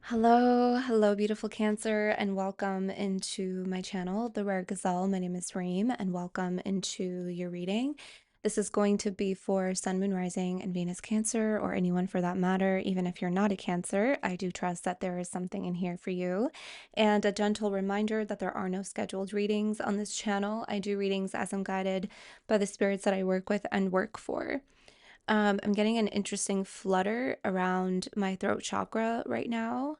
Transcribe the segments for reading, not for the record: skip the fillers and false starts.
Hello, beautiful Cancer, and welcome into my channel, The Rare Gazelle. My name is Reem, and welcome into your reading. This is going to be for Sun, Moon, Rising, and Venus Cancer, or anyone for that matter. Even if you're not a Cancer, I do trust that there is something in here for you. And a gentle reminder that there are no scheduled readings on this channel. I do readings as I'm guided by the spirits that I work with and work for. I'm getting an interesting flutter around my throat chakra right now.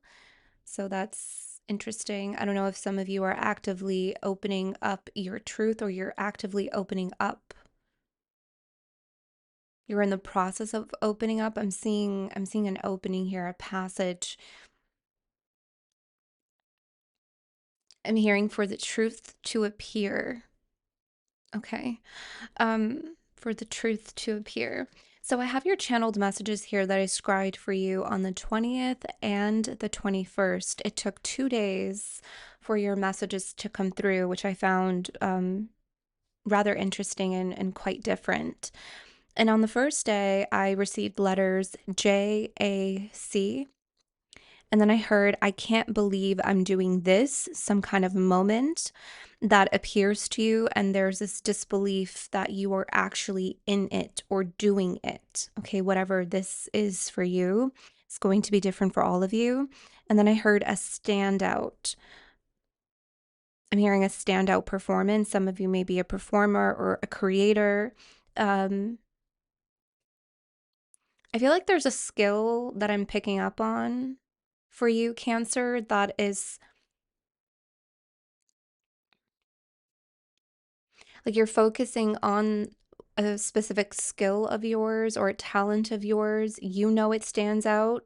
So that's interesting. I don't know if some of you are actively opening up your truth or you're actively opening up. You're in the process of opening up. I'm seeing an opening here, a passage. I'm hearing for the truth to appear. Okay. For the truth to appear. So I have your channeled messages here that I scribed for you on the 20th and the 21st. It took 2 days for your messages to come through, which I found rather interesting and quite different. And on the first day, I received letters J, A, C. And then I heard, I can't believe I'm doing this, some kind of moment that appears to you. And there's this disbelief that you are actually in it or doing it. Okay, whatever this is for you, it's going to be different for all of you. And then I heard a standout. I'm hearing a standout performance. Some of you may be a performer or a creator. I feel like there's a skill that I'm picking up on for you, Cancer, that is like you're focusing on a specific skill of yours or a talent of yours. You know it stands out,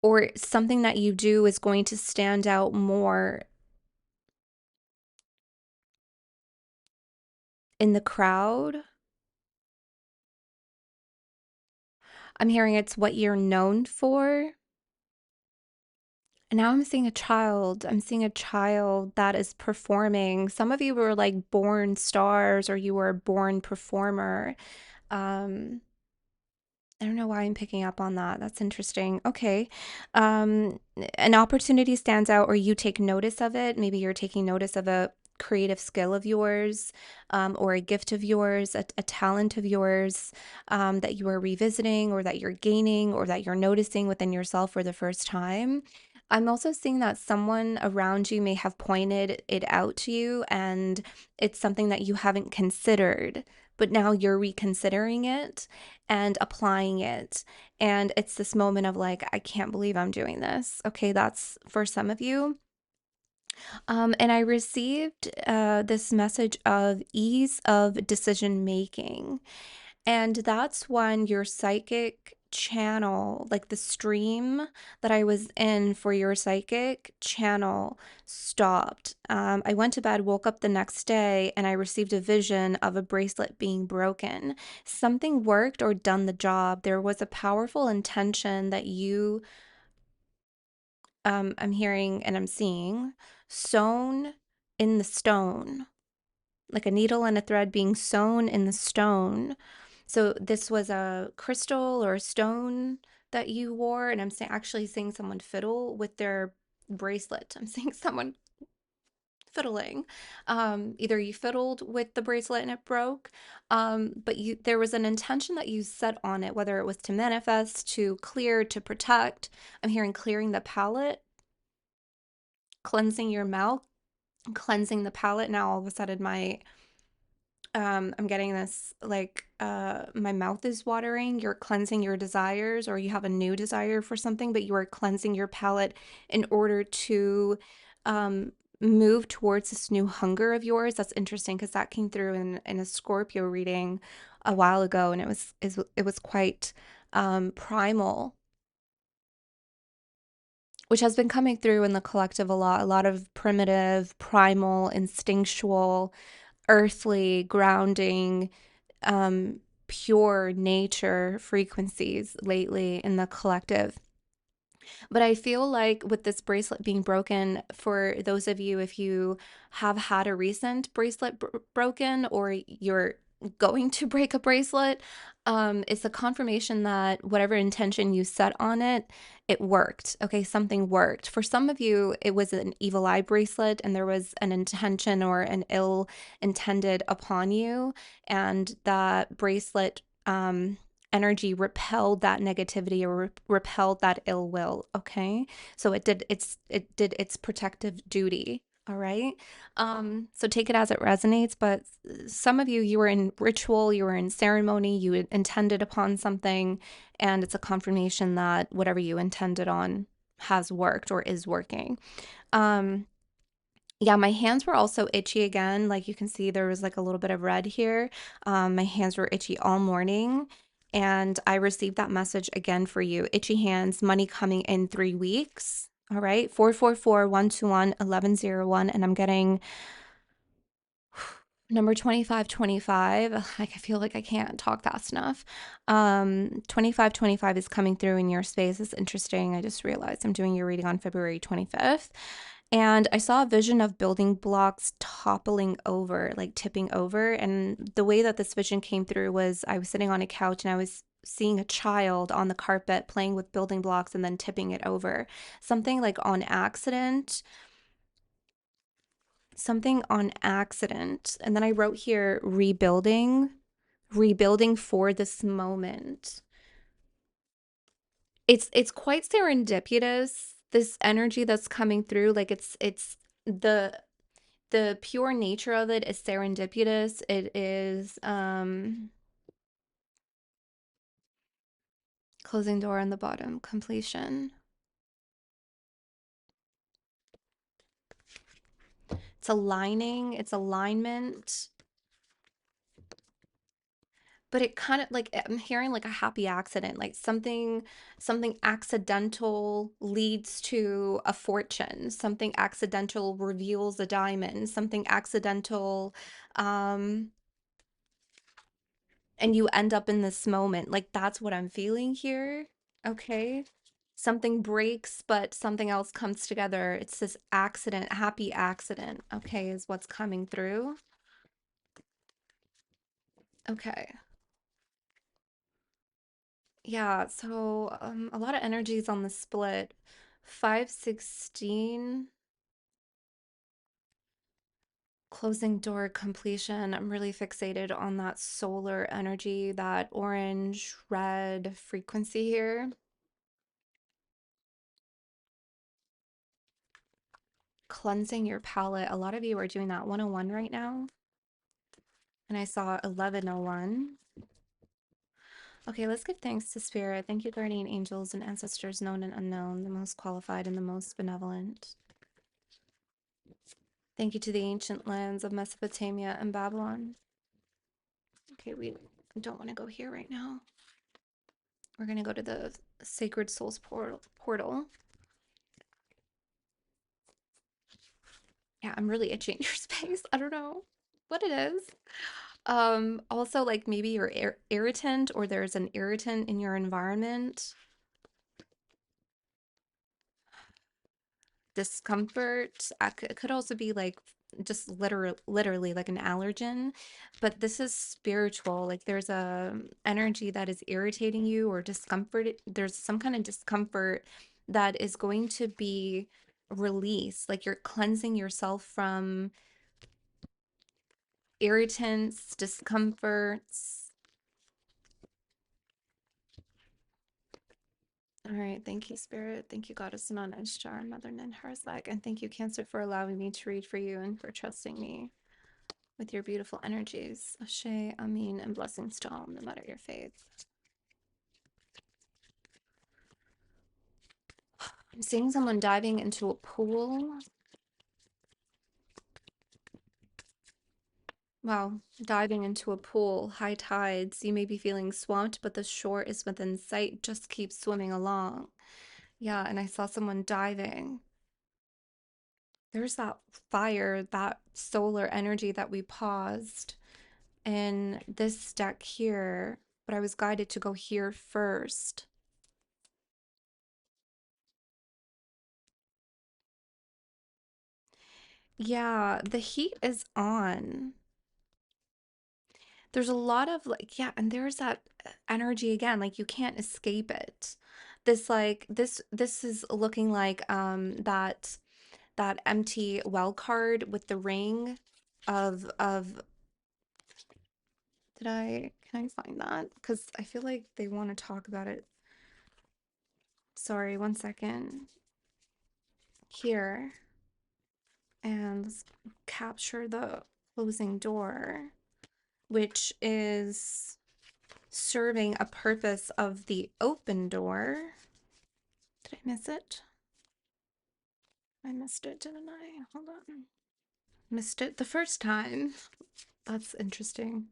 or something that you do is going to stand out more in the crowd. I'm hearing it's what you're known for. And now I'm seeing a child. I'm seeing a child that is performing. Some of you were like born stars or you were a born performer. Um, I don't know why I'm picking up on that. That's interesting. Okay. An opportunity stands out or you take notice of it. Maybe you're taking notice of a creative skill of yours, or a gift of yours, a talent of yours, that you are revisiting or that you're gaining or that you're noticing within yourself for the first time. I'm also seeing that someone around you may have pointed it out to you and it's something that you haven't considered, but now you're reconsidering it and applying it. And it's this moment of like, I can't believe I'm doing this. Okay, that's for some of you. And I received this message of ease of decision making. And that's when your psychic channel, like the stream that I was in for your psychic channel, stopped. I went to bed, woke up the next day, and I received a vision of a bracelet being broken. Something worked or done the job. There was a powerful intention that you, I'm hearing and I'm seeing, sewn in the stone, like a needle and a thread being sewn in the stone. So this was a crystal or a stone that you wore, and I'm actually seeing someone fiddle with their bracelet. I'm seeing someone fiddling. Either you fiddled with the bracelet and it broke, but there was an intention that you set on it, whether it was to manifest, to clear, to protect. I'm hearing clearing the palate, cleansing your mouth, cleansing the palate. Now all of a sudden I'm getting this like my mouth is watering. You're cleansing your desires, or you have a new desire for something, but you are cleansing your palate in order to um move towards this new hunger of yours. That's interesting because that came through in a Scorpio reading a while ago, and it was quite primal, which has been coming through in the collective a lot of primitive, primal, instinctual, earthly, grounding, pure nature frequencies lately in the collective. But I feel like with this bracelet being broken, for those of you, if you have had a recent bracelet broken or you're going to break a bracelet, It's a confirmation that whatever intention you set on it, it worked. Okay, something worked. For some of you, it was an evil eye bracelet and there was an intention or an ill intended upon you, and that bracelet energy repelled that negativity or repelled that ill will. Okay, so it did its protective duty. All right. So take it as it resonates, but some of you, you were in ritual, you were in ceremony, you intended upon something, and it's a confirmation that whatever you intended on has worked or is working. Um, yeah, my hands were also itchy again. Like you can see, there was like a little bit of red here. My hands were itchy all morning. And I received that message again for you. Itchy hands, money coming in 3 weeks. All right. 444-121-1101. And I'm getting number 2525. Like I feel like I can't talk fast enough. 2525 is coming through in your space. It's interesting. I just realized I'm doing your reading on February 25th. And I saw a vision of building blocks toppling over, like tipping over. And the way that this vision came through was I was sitting on a couch and I was seeing a child on the carpet playing with building blocks and then tipping it over. Something like on accident, something on accident. And then I wrote here rebuilding, rebuilding for this moment. It's quite serendipitous, this energy that's coming through. Like it's the pure nature of it is serendipitous. It is closing door on the bottom, completion. It's aligning, it's alignment. But it kind of like I'm hearing like a happy accident, like something accidental leads to a fortune, something accidental reveals a diamond, something accidental um and you end up in this moment. Like that's what I'm feeling here. Okay. Something breaks, but something else comes together. It's this accident, happy accident, okay, is what's coming through. Okay. Yeah, so a lot of energies on the split. 516, closing door completion. I'm really fixated on that solar energy, that orange red frequency here. Cleansing your palette. A lot of you are doing that 101 right now. And I saw 1101. Okay, let's give thanks to Spirit. Thank you, guardian angels and ancestors known and unknown, the most qualified and the most benevolent. Thank you to the ancient lands of Mesopotamia and Babylon. Okay, we don't want to go here right now. We're going to go to the Sacred Souls portal. Yeah, I'm really itching your space. I don't know what it is. Also, like maybe you're irritant or there's an irritant in your environment. Discomfort. It could also be like just literally like an allergen, but this is spiritual. Like there's a energy that is irritating you or discomfort. There's some kind of discomfort that is going to be released. Like you're cleansing yourself from irritants, discomforts. All right, thank you, Spirit. Thank you, Goddess Anon Ishtar, Mother Ninhursag, and thank you, Cancer, for allowing me to read for you and for trusting me with your beautiful energies. Ashe, Amin, and blessings to all, no matter your faith. I'm seeing someone diving into a pool. Wow, diving into a pool, high tides. You may be feeling swamped, but the shore is within sight. Just keep swimming along. Yeah, and I saw someone diving. There's that fire, that solar energy that we paused in this deck here, but I was guided to go here first. Yeah, the heat is on. There's a lot of like, yeah, and there's that energy again, like you can't escape it. This is looking like that empty well card with the ring of did I can I find that? Because I feel like they want to talk about it. Sorry, one second. Here, and let's capture the closing door, which is serving a purpose of the open door. Did I miss it? I missed it, didn't I? Hold on. Missed it the first time. That's interesting.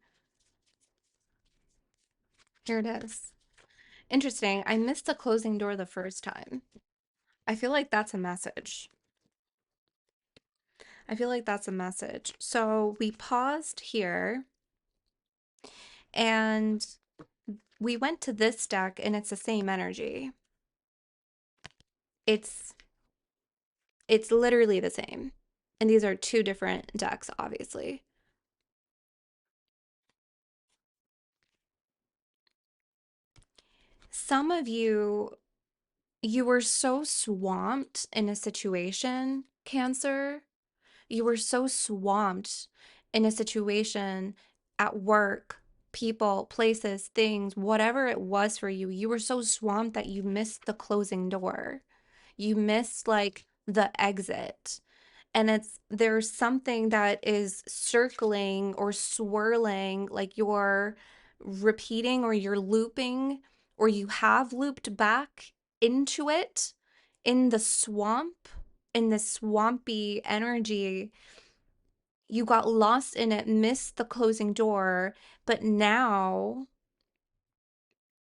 Here it is. Interesting. I missed the closing door the first time. I feel like that's a message. I feel like that's a message. So we paused here and we went to this deck and it's the same energy. It's it's literally the same. And these are two different decks, obviously. Some of you were so swamped in a situation, Cancer. You were so swamped in a situation at work, people, places, things, whatever it was for you. You were so swamped that you missed the closing door. You missed like the exit. And there's something that is circling or swirling, like you're repeating or you're looping or you have looped back into it in the swamp, in the swampy energy. You got lost in it, missed the closing door, but now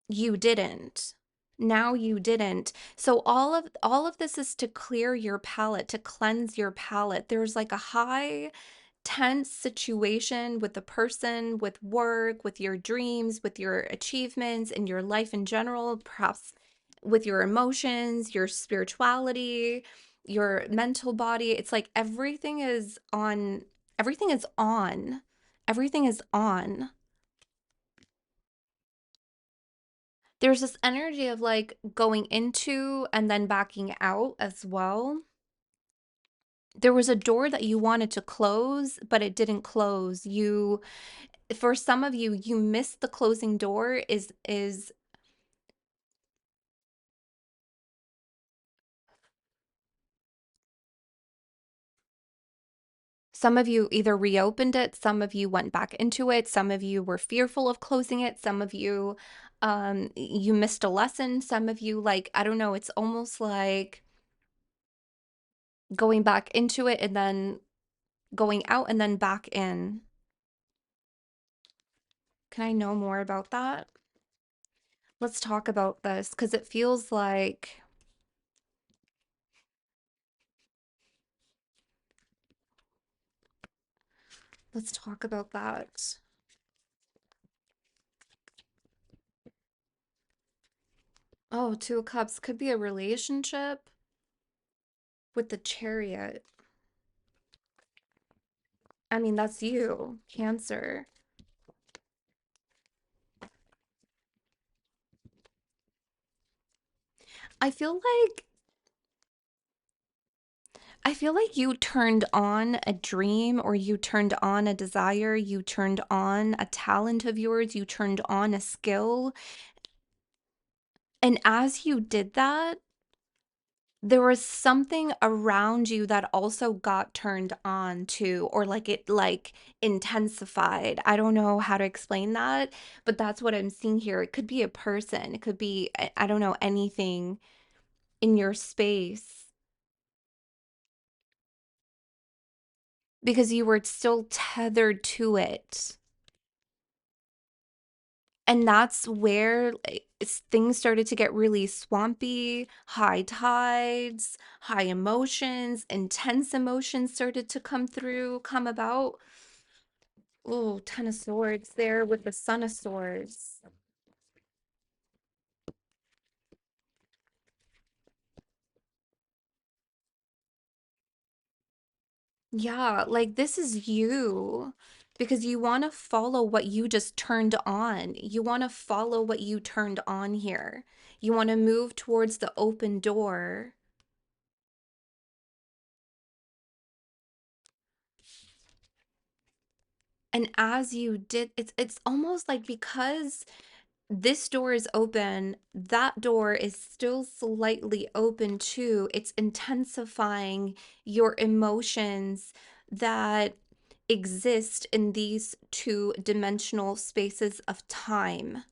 you didn't. Now you didn't. So all of this is to clear your palette, to cleanse your palette. There's like a high tense situation with the person, with work, with your dreams, with your achievements, and your life in general, perhaps with your emotions, your spirituality, your mental body. It's like everything is on, everything is on, everything is on. There's this energy of like going into and then backing out as well. There was a door that you wanted to close, but it didn't close. For some of you, you missed the closing door is some of you either reopened it, some of you went back into it, some of you were fearful of closing it, some of you you missed a lesson, some of you like I don't know, it's almost like going back into it and then going out and then back in. Can I know more about that? Let's talk about this because it feels like let's talk about that. Oh, Two of Cups could be a relationship with the Chariot. I mean, that's you, Cancer. I feel like I feel like you turned on a dream or you turned on a desire, you turned on a talent of yours, you turned on a skill. And as you did that, there was something around you that also got turned on too, or like it like intensified. I don't know how to explain that, but that's what I'm seeing here. It could be a person, it could be, I don't know, anything in your space because you were still tethered to it. And that's where like, things started to get really swampy, high tides, high emotions, intense emotions started to come through, come about. Oh, Ten of Swords there with the Son of Swords. Yeah, like this is you. because you want to follow what you just turned on. You want to follow what you turned on here. You want to move towards the open door. And as you did, it's almost like because this door is open, that door is still slightly open too. It's intensifying your emotions that exist in these two-dimensional spaces of time.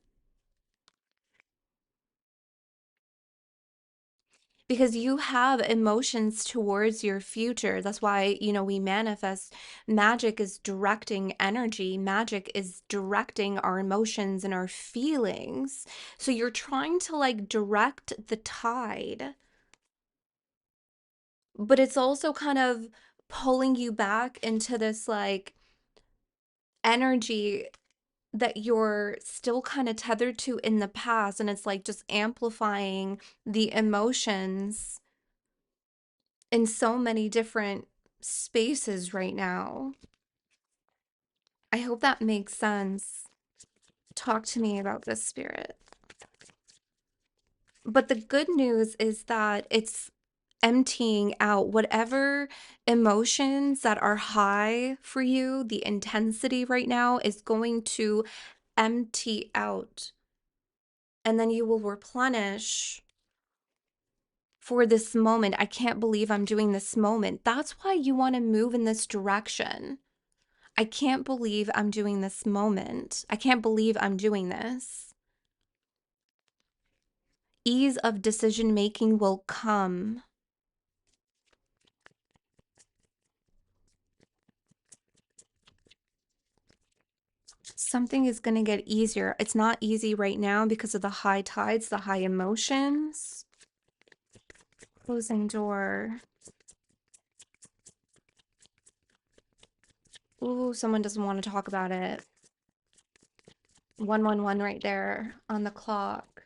Because you have emotions towards your future. That's why, we manifest. Magic is directing energy, magic is directing our emotions and our feelings. So you're trying to like direct the tide, but it's also kind of pulling you back into this like energy that you're still kind of tethered to in the past. And it's like just amplifying the emotions in so many different spaces right now. I hope that makes sense. Talk to me about this, spirit. But the good news is that it's emptying out whatever emotions that are high for you. The intensity right now is going to empty out, and then you will replenish for this moment. I can't believe I'm doing this moment. That's why you want to move in this direction. I can't believe I'm doing this moment. I can't believe I'm doing this. Ease of decision making will come. Something is going to get easier. It's not easy right now because of the high tides, the high emotions. Closing door. Ooh, someone doesn't want to talk about it. 111 right there on the clock.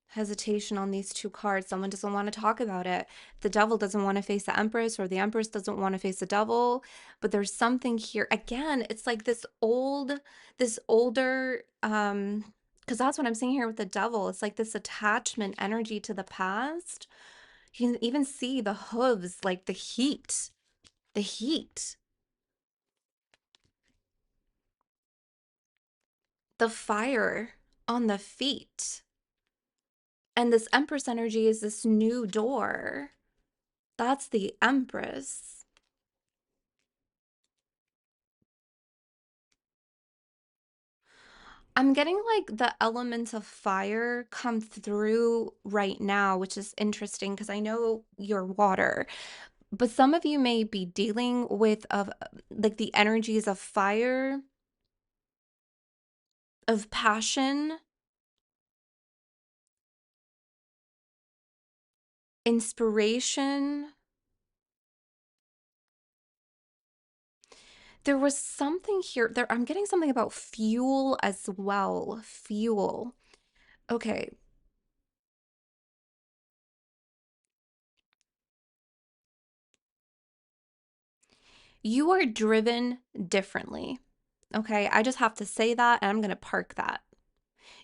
Hesitation on these two cards. Someone doesn't want to talk about it. The devil doesn't want to face the empress, or the empress doesn't want to face the devil. But there's something here. Again, it's like this older, because that's what I'm seeing here with the devil. It's like this attachment energy to the past. You can even see the hooves, like the heat, the fire on the feet. And this empress energy is this new door. That's the empress. I'm getting like the elements of fire come through right now, which is interesting because I know you're water, but some of you may be dealing with of like the energies of fire, of passion, inspiration. There was something here. There, I'm getting something about fuel as well. Fuel. Okay. You are driven differently. Okay. I just have to say that, and I'm going to park that.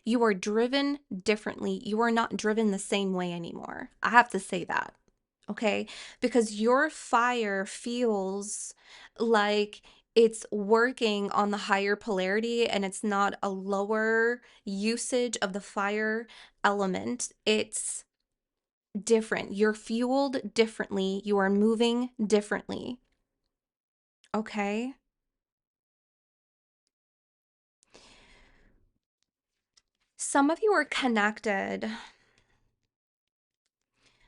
You are driven differently. You are not driven the same way anymore. I have to say that. Okay. Because your fire feels like it's working on the higher polarity and it's not a lower usage of the fire element. It's different. You're fueled differently. You are moving differently. Okay. Some of you are connected.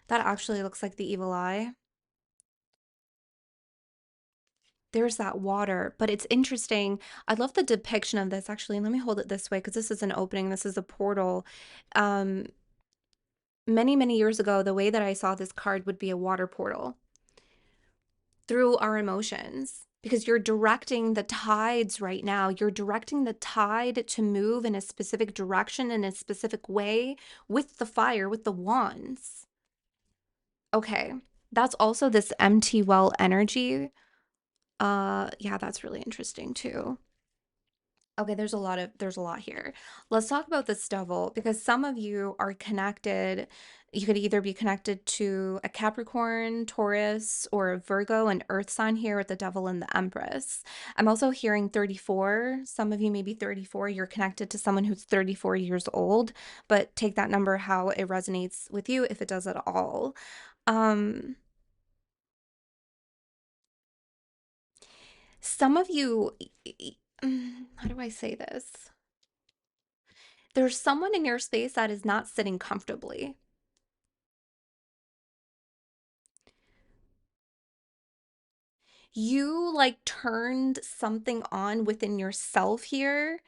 That actually looks like the evil eye. There's that water, but it's interesting. I love the depiction of this. Actually, let me hold it this way because this is an opening. This is a portal. Um, many years ago, the way that I saw this card would be a water portal through our emotions, because you're directing the tides right now. You're directing the tide to move in a specific direction in a specific way with the fire, with the wands. Okay. That's also this empty well energy. Yeah, that's really interesting too. Okay, there's a lot here. Let's talk about this devil because some of you are connected. You could either be connected to a Capricorn, Taurus, or a Virgo, an earth sign here with the devil and the Empress. I'm also hearing 34. Some of you may be 34. You're connected to someone who's 34 years old, but take that number how it resonates with you if it does at all. Um, some of you, how do I say this? There's someone in your space that is not sitting comfortably. You like turned something on within yourself here,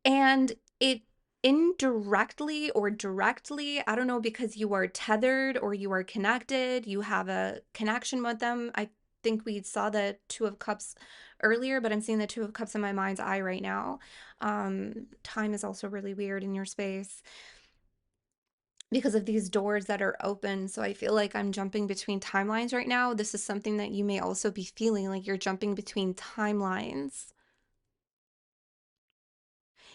and it indirectly or directly, I don't know, because you are tethered or you are connected, you have a connection with them. I think we saw the Two of Cups earlier, but I'm seeing the Two of Cups in my mind's eye right now. Time is also really weird in your space because of these doors that are open. So I feel like I'm jumping between timelines right now. This is something that you may also be feeling like you're jumping between timelines.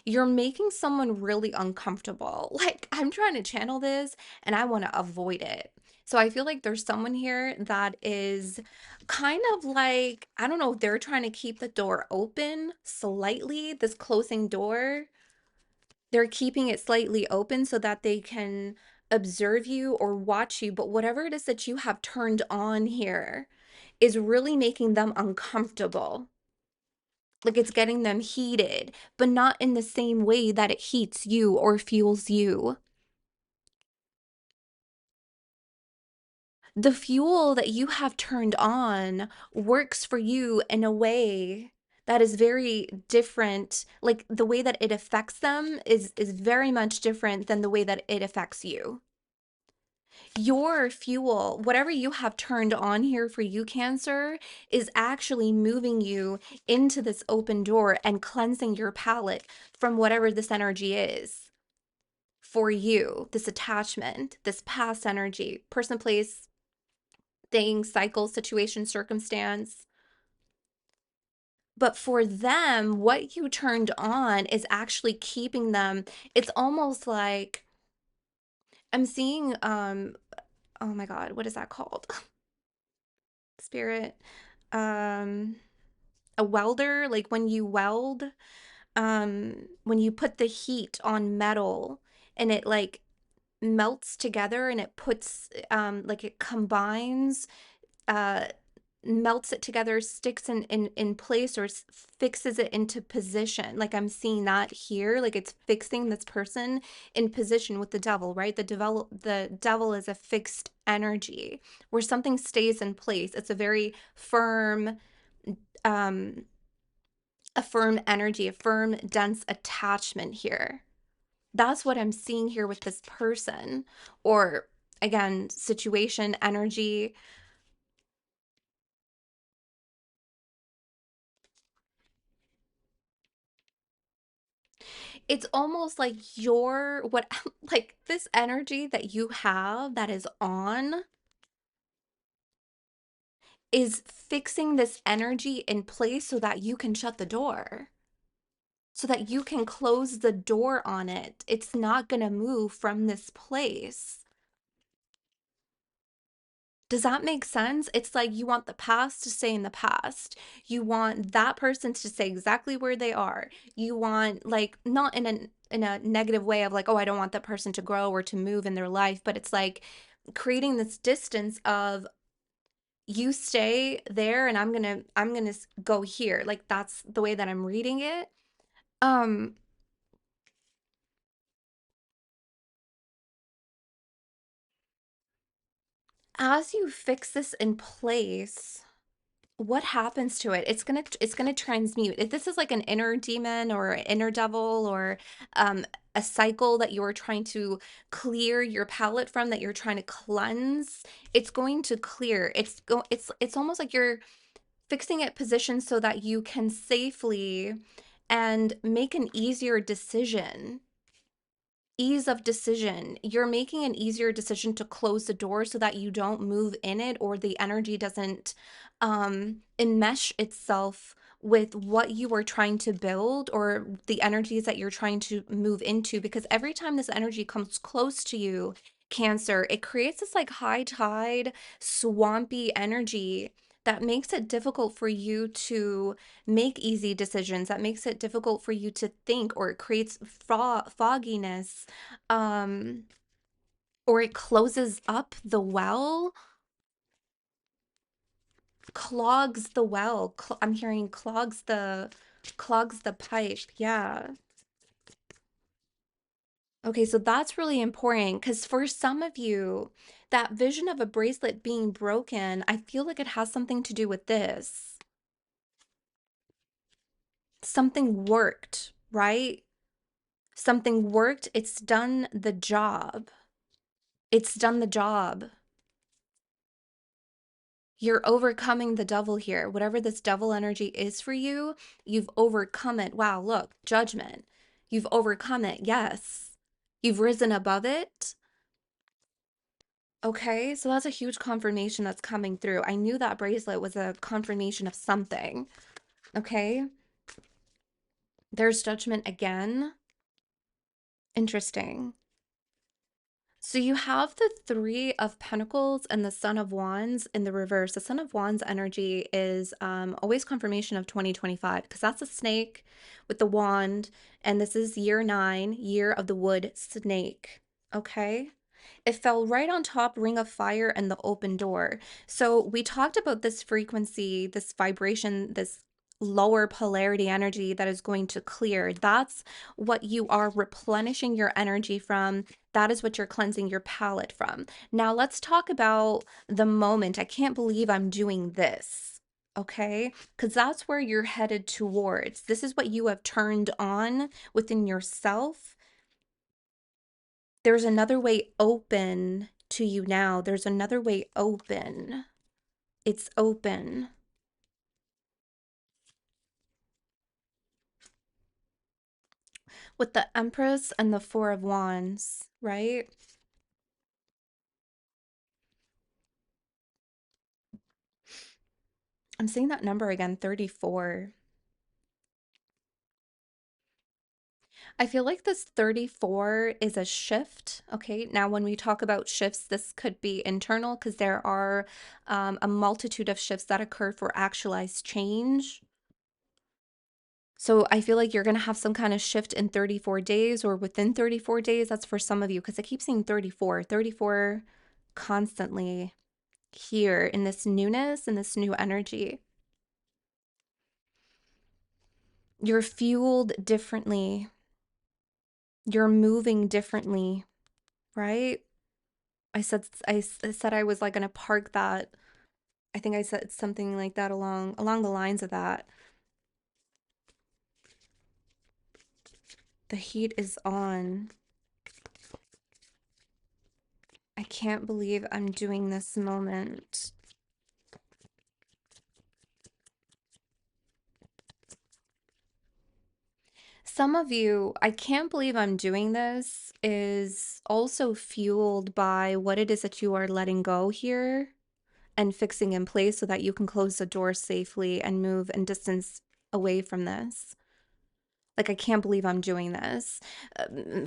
You're making someone really uncomfortable. Like, I'm trying to channel this and I want to avoid it. So I feel like there's someone here that is kind of like, I don't know, if they're trying to keep the door open slightly, this closing door. They're keeping it slightly open so that they can observe you or watch you, but whatever it is that you have turned on here is really making them uncomfortable. Like it's getting them heated, but not in the same way that it heats you or fuels you. The fuel that you have turned on works for you in a way that is very different. Like the way that it affects them is very much different than the way that it affects you. Your fuel, whatever you have turned on here for you, Cancer, is actually moving you into this open door and cleansing your palette from whatever this energy is for you, this attachment, this past energy, person, place, thing, cycle, situation, circumstance. But for them, what you turned on is actually keeping them. It's almost like I'm seeing, oh my God, what is that called? Spirit. Um, a welder, like when you weld, when you put the heat on metal and it like melts together and it puts like it combines, uh melts it together, sticks in place, or fixes it into position. Like I'm seeing that here, like it's fixing this person in position with the devil, right? The devil is a fixed energy where something stays in place. It's a very firm, um a firm energy, a firm dense attachment here. That's what I'm seeing here with this person, or again, situation, energy. It's almost like your what like this energy that you have that is on is fixing this energy in place so that you can shut the door. So that you can close the door on it. It's not going to move from this place. Does that make sense? It's like you want the past to stay in the past. You want that person to stay exactly where they are. You want like not in a negative way of like, oh, I don't want that person to grow or to move in their life, but it's like creating this distance of you stay there and I'm going to go here. Like that's the way that I'm reading it. Um as you fix this in place, what happens to it? It's gonna transmute. If this is like an inner demon or inner devil or a cycle that you're trying to clear your palette from, that you're trying to cleanse, it's going to clear. It's almost like you're fixing it positioned so that you can safely and make an easier decision ease of decision. You're making an easier decision to close the door so that you don't move in it, or the energy doesn't enmesh itself with what you are trying to build or the energies that you're trying to move into. Because every time this energy comes close to you, Cancer, it creates this like high tide, swampy energy that makes it difficult for you to make easy decisions, that makes it difficult for you to think, or it creates fogginess, um or it closes up the well, clogs the well. I'm hearing clogs the pipe. Yeah. Okay, so that's really important because for some of you, that vision of a bracelet being broken, I feel like it has something to do with this. Something worked, right? Something worked. It's done the job. It's done the job. You're overcoming the devil here. Whatever this devil energy is for you, you've overcome it. Wow, look, judgment. You've overcome it. Yes. You've risen above it. Okay, so that's a huge confirmation that's coming through. I knew that bracelet was a confirmation of something. Okay, there's judgment again. Interesting. So you have the Three of Pentacles and the Son of Wands in the reverse. The Son of Wands energy is always confirmation of 2025 because that's a snake with the wand, and this is year 9, year of the wood snake. Okay. It fell right on top Ring of Fire and the open door. So we talked about this frequency, this vibration, this lower polarity energy that is going to clear. That's what you are replenishing your energy from. That is what you're cleansing your palette from. Now let's talk about the moment. I can't believe I'm doing this. Okay, because that's where you're headed towards. This is what you have turned on within yourself. There's another way open to you now. There's another way open. It's open. With the Empress and the Four of Wands, right? I'm seeing that number again, 34. I feel like this 34 is a shift. Okay, now when we talk about shifts, this could be internal because there are a multitude of shifts that occur for actualized change. So I feel like you're going to have some kind of shift in 34 days or within 34 days. That's for some of you because I keep seeing 34, 34 constantly here in this newness and this new energy. You're fueled differently. You're moving differently, right? I said I was like gonna park that. I think I said something like that along the lines of that. The heat is on. I can't believe I'm doing this moment. Some of you, I can't believe I'm doing this, is also fueled by what it is that you are letting go here and fixing in place so that you can close the door safely and move and distance away from this. Like, I can't believe I'm doing this.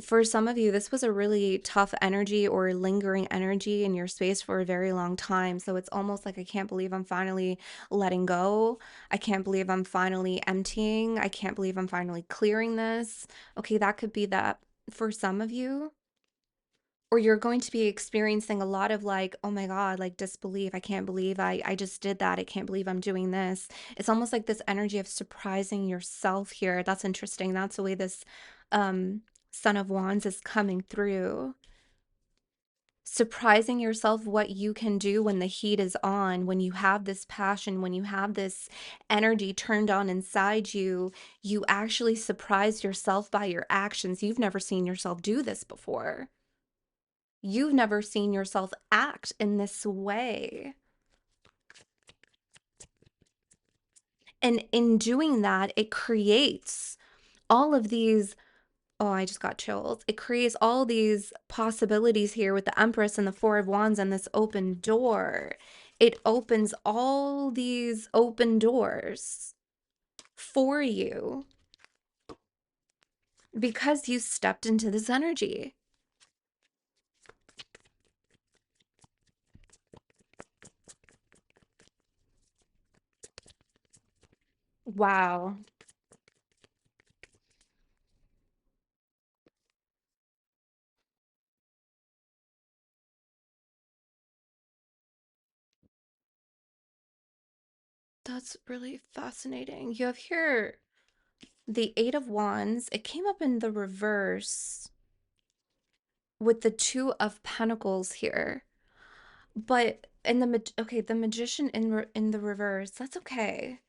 For some of you, this was a really tough energy or lingering energy in your space for a very long time. So it's almost like I can't believe I'm finally letting go. I can't believe I'm finally emptying. I can't believe I'm finally clearing this. Okay, that could be that for some of you. Or you're going to be experiencing a lot of like, oh my God, like disbelief. I can't believe I just did that. I can't believe I'm doing this. It's almost like this energy of surprising yourself here. That's interesting. That's the way this um Son of Wands is coming through. Surprising yourself what you can do when the heat is on, when you have this passion, when you have this energy turned on inside you, you actually surprise yourself by your actions. You've never seen yourself do this before. You've never seen yourself act in this way. And in doing that, it creates all of these Oh, I just got chills. It creates all these possibilities here with the Empress and the Four of Wands and this open door. It opens all these open doors for you because you stepped into this energy. Wow. That's really fascinating. You have here the Eight of Wands. It came up in the reverse with the Two of Pentacles here. But in the okay, the Magician in the reverse. That's okay.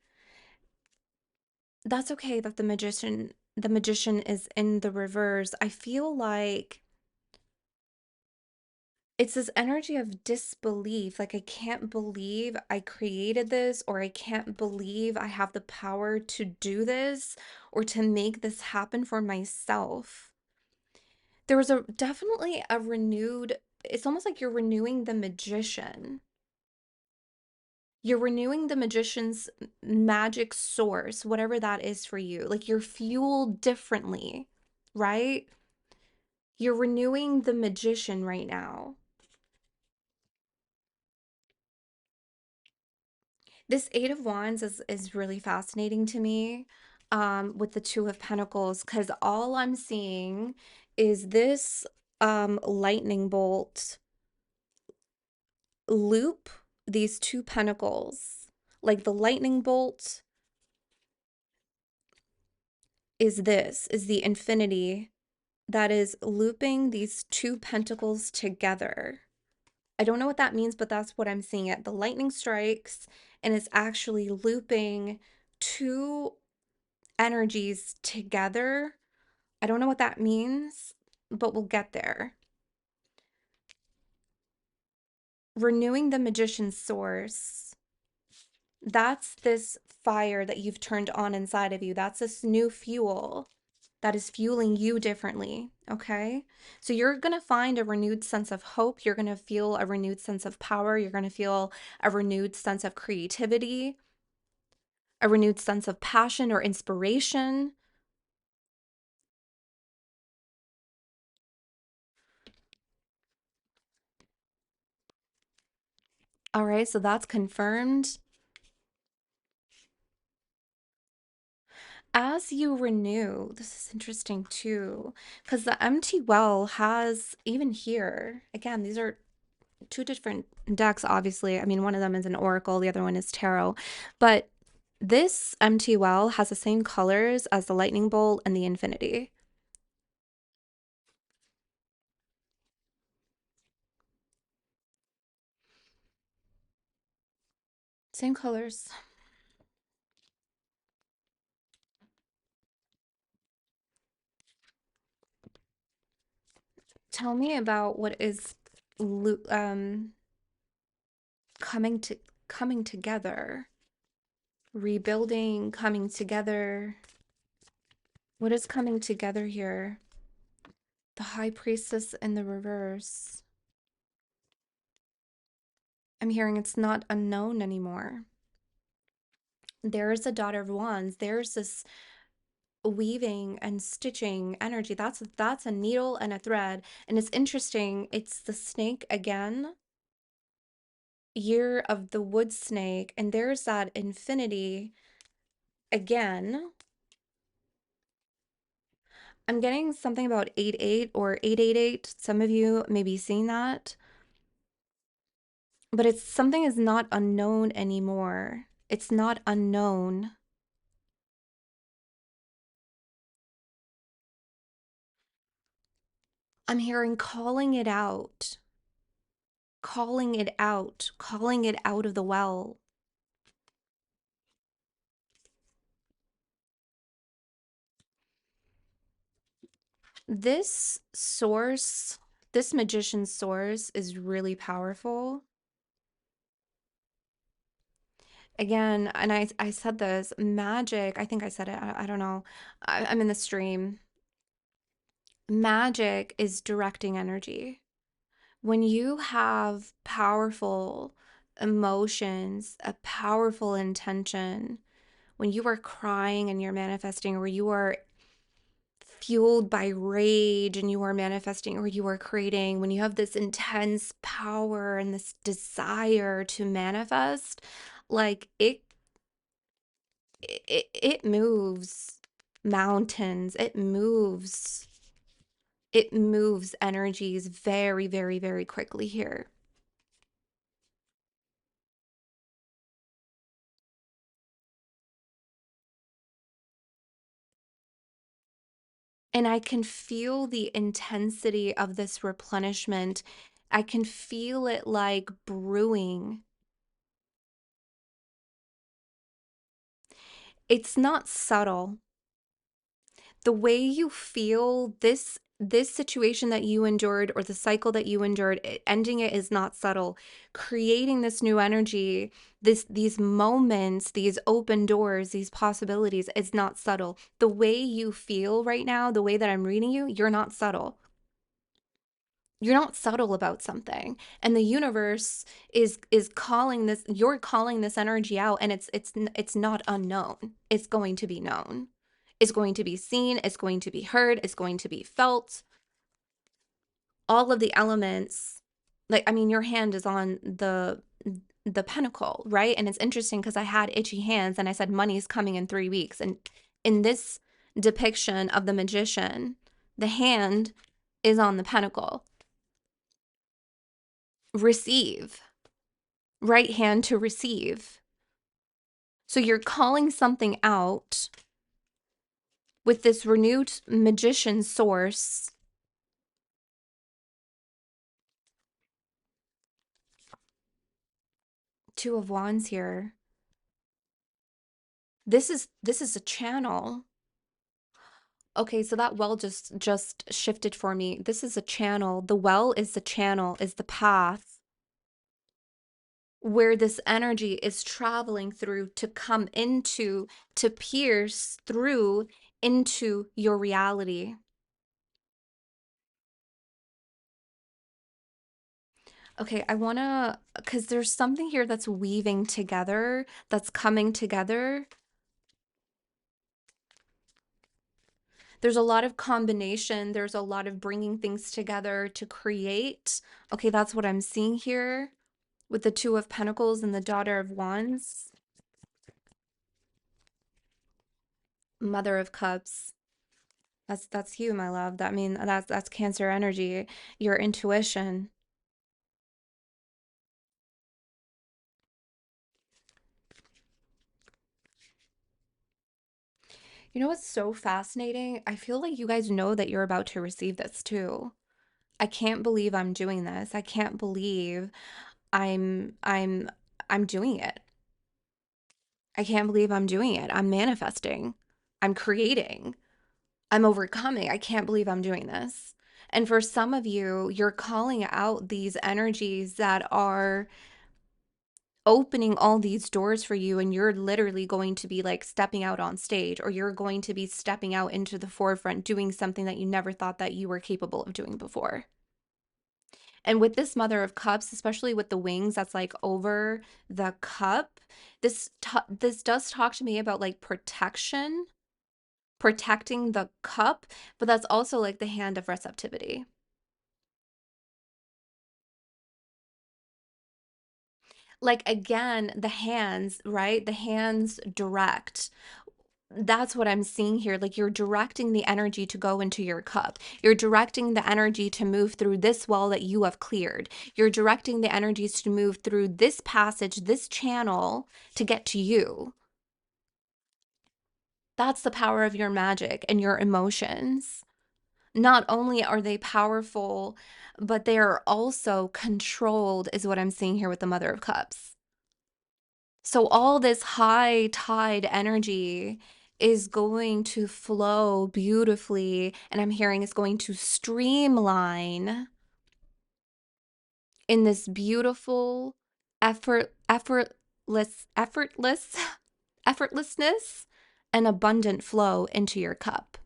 That's okay that the magician is in the reverse. I feel like it's this energy of disbelief. Like, I can't believe I created this, or I can't believe I have the power to do this or to make this happen for myself. There was a definitely a renewed, it's almost like you're renewing the magician. You're renewing the magician's magic source, whatever that is for you. Like, you're fueled differently, right? You're renewing the magician right now. This Eight of Wands is really fascinating to me, with the Two of Pentacles, because all I'm seeing is this lightning bolt loop these two pentacles. Like, the lightning bolt is the infinity that is looping these two pentacles together. I don't know what that means, but that's what I'm seeing it. The lightning strikes and it's actually looping two energies together. I don't know what that means, but we'll get there. Renewing the magician's source. That's this fire that you've turned on inside of you. That's this new fuel that is fueling you differently. Okay. So you're going to find a renewed sense of hope. You're going to feel a renewed sense of power. You're going to feel a renewed sense of creativity, a renewed sense of passion or inspiration. All right. So that's confirmed. As you renew, this is interesting too, because the empty well has, even here, again, these are two different decks, obviously. I mean, one of them is an oracle, the other one is tarot, but this empty well has the same colors as the lightning bolt and the infinity. Same colors. Tell me about what is coming to coming together, rebuilding, coming together. What is coming together here? The High Priestess in the reverse. I'm hearing it's not unknown anymore. There's a Daughter of Wands. There's this weaving and stitching energy. That's a needle and a thread. And it's interesting. It's the snake again, year of the wood snake, and there's that infinity again. I'm getting something about 88 or 888. Some of you may be seeing that, but it's something is not unknown anymore. It's not unknown. I'm hearing calling it out, calling it out, calling it out of the well. This source, this magician's source is really powerful. Again, and I said this, magic, I think I said it, I don't know. I'm in the stream. Magic is directing energy. When you have powerful emotions, a powerful intention, when you are crying and you're manifesting, or you are fueled by rage and you are manifesting, or you are creating, when you have this intense power and this desire to manifest, like it moves mountains. It moves energies very, very, very quickly here. And I can feel the intensity of this replenishment. I can feel it like brewing. It's not subtle. The way you feel this situation that you endured, or the cycle that you endured, ending it is not subtle. Creating this new energy, these moments, these open doors, these possibilities, it's not subtle. The way you feel right now, the way that I'm reading you, you're not subtle. You're not subtle about something, and the universe is calling this, you're calling this energy out, and it's not unknown. It's going to be known. It's going to be seen, it's going to be heard, it's going to be felt. All of the elements, like, I mean, your hand is on the pentacle, right? And it's interesting because I had itchy hands and I said money is coming in 3 weeks, and in this depiction of the magician, the hand is on the pentacle. Receive, right hand to receive. So you're calling something out with this renewed magician source. Two of Wands here. This is a channel. Okay, so that well just shifted for me. This is a channel. The well is the channel, is the path where this energy is traveling through to come into, to pierce through into your reality. Okay, I wanna, because there's something here that's weaving together, that's coming together. There's a lot of combination, there's a lot of bringing things together to create. Okay, that's what I'm seeing here with the Two of Pentacles and the Daughter of Wands, Mother of Cups. That's you, my love. That mean that's Cancer energy, your intuition. You know what's so fascinating? I feel like you guys know that you're about to receive this too. I can't believe I'm doing this. I can't believe I'm I'm I'm doing it. I can't believe I'm doing it. I'm manifesting. I'm creating. I'm overcoming. I can't believe I'm doing this. And for some of you, you're calling out these energies that are opening all these doors for you, and you're literally going to be like stepping out on stage, or you're going to be stepping out into the forefront doing something that you never thought that you were capable of doing before. And with this Mother of Cups, especially with the wings that's like over the cup, this does talk to me about like protection, protecting the cup, but that's also like the hand of receptivity. Like again, the hands, right? The hands direct. That's what I'm seeing here. Like you're directing the energy to go into your cup. You're directing the energy to move through this wall that you have cleared. You're directing the energies to move through this passage, this channel to get to you. That's the power of your magic and your emotions. Not only are they powerful, but they are also controlled, is what I'm seeing here with the Mother of Cups. So all this high tide energy is going to flow beautifully, and I'm hearing it's going to streamline in this beautiful effortless effortlessness and abundant flow into your cup.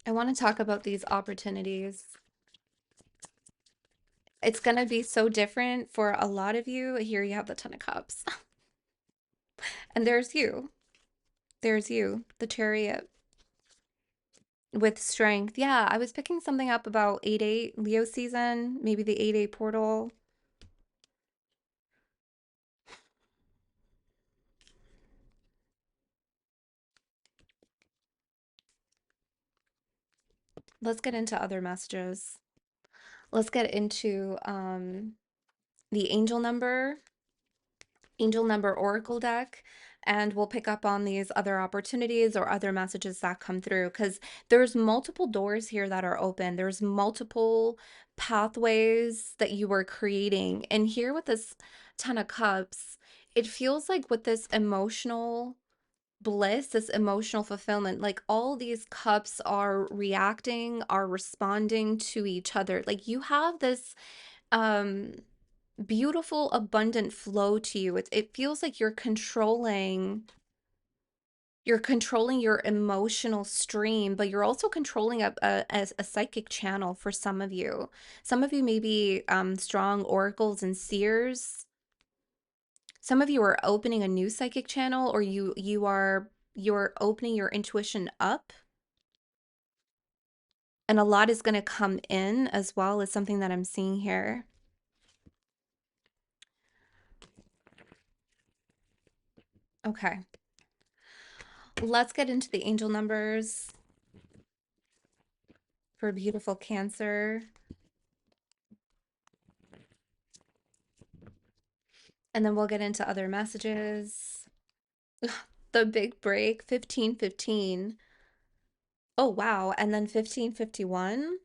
I want to talk about these opportunities. It's going to be so different for a lot of you. Here you have the Ten of Cups. And there's you. There's you, the Chariot with strength. Yeah, I was picking something up about 8-8 Leo season, maybe the 8-8 portal. Let's get into other messages. Let's get into the angel number oracle deck, and we'll pick up on these other opportunities or other messages that come through because there's multiple doors here that are open. There's multiple pathways that you are creating. And here with this Ten of Cups, it feels like with this emotional bliss, this emotional fulfillment, like all these cups are reacting, are responding to each other. Like you have this um beautiful abundant flow to you. It feels like you're controlling your emotional stream, but you're also controlling a psychic channel for some of you. Some of you may be strong oracles and seers. Some of you are opening a new psychic channel, or you're opening your intuition up, and a lot is going to come in as well as something that I'm seeing here. Okay, let's get into the angel numbers for beautiful Cancer. And then we'll get into other messages. The big break, 1515. Oh, wow. And then 1551.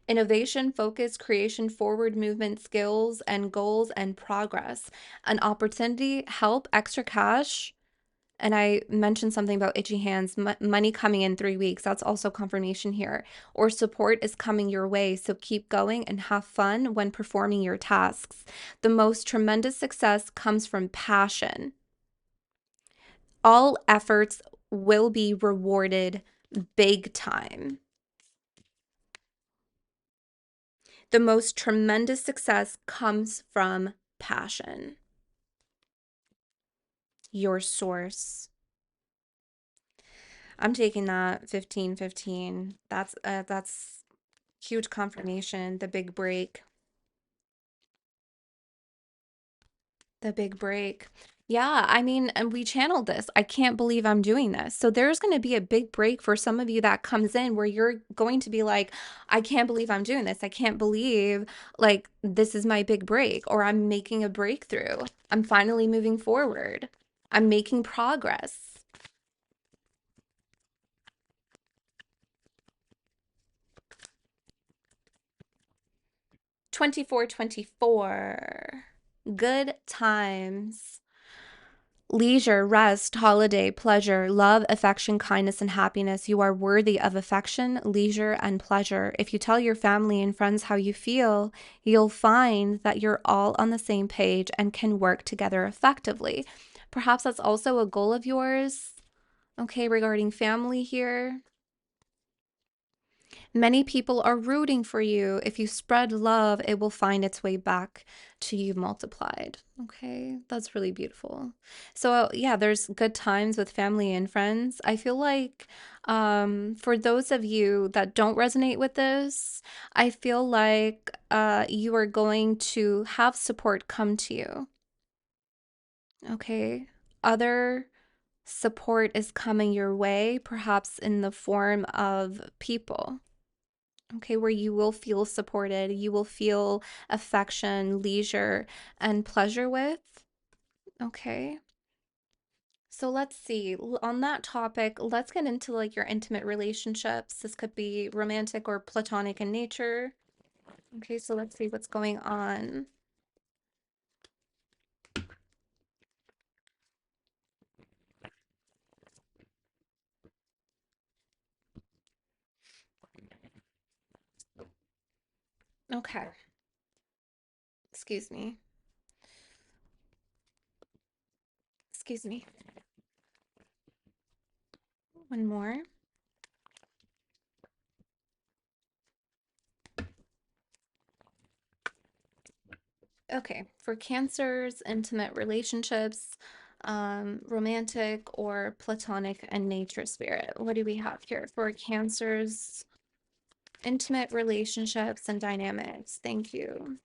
Innovation, focus, creation, forward movement, skills and goals and progress. An opportunity, help, extra cash. And I mentioned something about itchy hands, money coming in 3 weeks. That's also confirmation here. Or support is coming your way. So keep going and have fun when performing your tasks. The most tremendous success comes from passion. All efforts will be rewarded big time. The most tremendous success comes from passion. Your source. I'm taking that 1515. That's huge confirmation. The big break. The big break. Yeah, I mean, and we channeled this. I can't believe I'm doing this. So there's going to be a big break for some of you that comes in where you're going to be like, I can't believe I'm doing this. I can't believe like this is my big break, or I'm making a breakthrough. I'm finally moving forward. I'm making progress. 2424. Good times. Leisure, rest, holiday, pleasure, love, affection, kindness, and happiness. You are worthy of affection, leisure, and pleasure. If you tell your family and friends how you feel, you'll find that you're all on the same page and can work together effectively. Perhaps that's also a goal of yours. Okay, regarding family here. Many people are rooting for you. If you spread love, it will find its way back to you multiplied. Okay, that's really beautiful. So, yeah, there's good times with family and friends. I feel like for those of you that don't resonate with this, I feel like you are going to have support come to you. Okay, other support is coming your way, perhaps in the form of people. Okay, where you will feel supported, you will feel affection, leisure, and pleasure with. Okay. So let's see. On that topic, let's get into like your intimate relationships. This could be romantic or platonic in nature. Okay, so let's see what's going on. Okay. Excuse me. Excuse me. One more. Okay, for cancers, intimate relationships, romantic or platonic and nature spirit. What do we have here for cancers, intimate relationships and dynamics? Thank you.